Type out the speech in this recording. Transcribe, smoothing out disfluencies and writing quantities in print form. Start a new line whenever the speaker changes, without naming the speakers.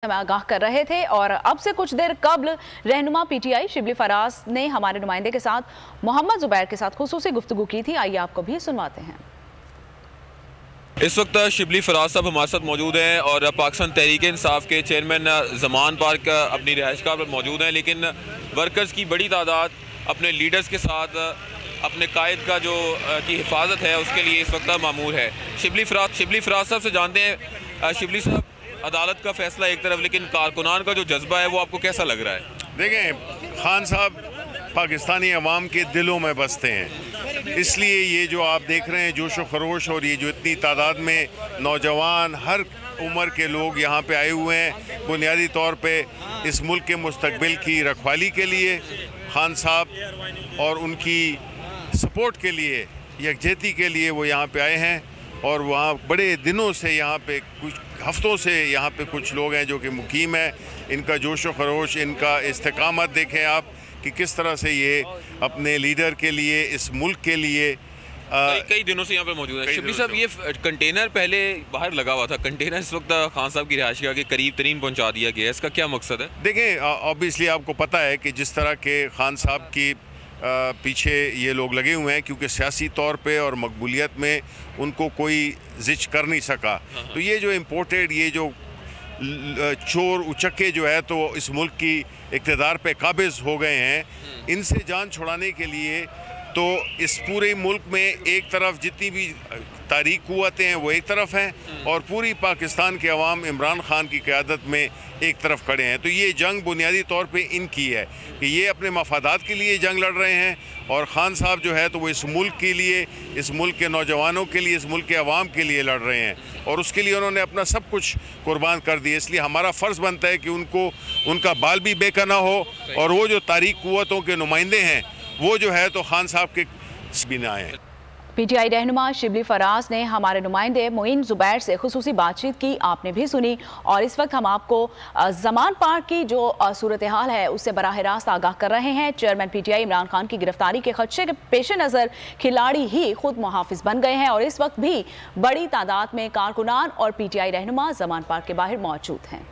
में आगाह कर रहे थे। और अब से कुछ देर कबल रहनुमा पीटीआई शिबली फराज ने हमारे नुमाइंदे के साथ मोहम्मद जुबैर के साथ खुसूसी गुफ्तगू की थी। आइए आपको भी सुनवाते हैं।
इस वक्त शिबली फराज साहब हमारे साथ मौजूद हैं और पाकिस्तान तहरीक इंसाफ के चेयरमैन जमान पार्क अपनी रिहाइशगाह पर मौजूद हैं, लेकिन वर्कर्स की बड़ी तादाद अपने लीडर्स के साथ अपने कायद का जो की हिफाजत है उसके लिए इस वक्त मामूर है। शिबली फराज साहब से जानते हैं। शिबली साहब, अदालत का फैसला एक तरफ, लेकिन कारकुनान का जो जज्बा है वो आपको कैसा लग रहा है?
देखें, खान साहब पाकिस्तानी अवाम के दिलों में बसते हैं, इसलिए ये जो आप देख रहे हैं जोश व खरोश और ये जो इतनी तादाद में नौजवान हर उम्र के लोग यहाँ पे आए हुए हैं, बुनियादी तौर पे इस मुल्क के मुस्तकबिल की रखवाली के लिए, खान साहब और उनकी सपोर्ट के लिए, यकजहती के लिए वो यहाँ पे आए हैं। और वहाँ बड़े दिनों से यहाँ पे कुछ हफ्तों से यहाँ पे कुछ लोग हैं जो कि मुकीम हैं। इनका जोश व खरोश, इनका इस्तेकामत देखें आप कि किस तरह से ये अपने लीडर के लिए, इस मुल्क के लिए
कई दिनों से यहाँ पे मौजूद है। शिबली साहब, ये कंटेनर पहले बाहर लगा हुआ था, कंटेनर इस वक्त खान साहब की रिहाइशगाह के करीब तरीन पहुँचा दिया गया है, इसका क्या मकसद है?
देखें, ऑब्वियसली आपको पता है कि जिस तरह के खान साहब की पीछे ये लोग लगे हुए हैं, क्योंकि सियासी तौर पे और मकबूलियत में उनको कोई जिच कर नहीं सका। तो ये जो इम्पोर्टेड, ये जो चोर उचक्के जो है तो इस मुल्क की इक़्तिदार पे काबिज़ हो गए हैं, इनसे जान छुड़ाने के लिए तो इस पूरे मुल्क में एक तरफ जितनी भी तारीख क़ुव्वतें हैं वो एक तरफ हैं और पूरी पाकिस्तान के अवाम इमरान खान की क़यादत में एक तरफ खड़े हैं। तो ये जंग बुनियादी तौर पे इनकी है कि ये अपने मफादात के लिए जंग लड़ रहे हैं और ख़ान साहब जो है तो वो इस मुल्क के लिए, इस मुल्क के नौजवानों के लिए, इस मुल्क के अवाम के लिए लड़ रहे हैं और उसके लिए उन्होंने अपना सब कुछ कुर्बान कर दिया। इसलिए हमारा फ़र्ज़ बनता है कि उनको, उनका बाल भी बेका ना हो और वो जो तारीख क़ुव्वतों के नुमाइंदे हैं वो जो है तो खान साहब के बिना आए।
पीटीआई रहनुमा शिबली फराज ने हमारे नुमाइंदे मोइन जुबैर से खुसूसी बातचीत की, आपने भी सुनी। और इस वक्त हम आपको जमान पार्क की जो सूरत हाल है उससे बराह रास्त आगाह कर रहे हैं। चेयरमैन पीटीआई इमरान खान की गिरफ्तारी के खदशे के पेश नज़र खिलाड़ी ही खुद मुहाफिज बन गए हैं और इस वक्त भी बड़ी तादाद में कारकुनान और पीटीआई रहनुमा जमान पार्क के बाहर मौजूद हैं।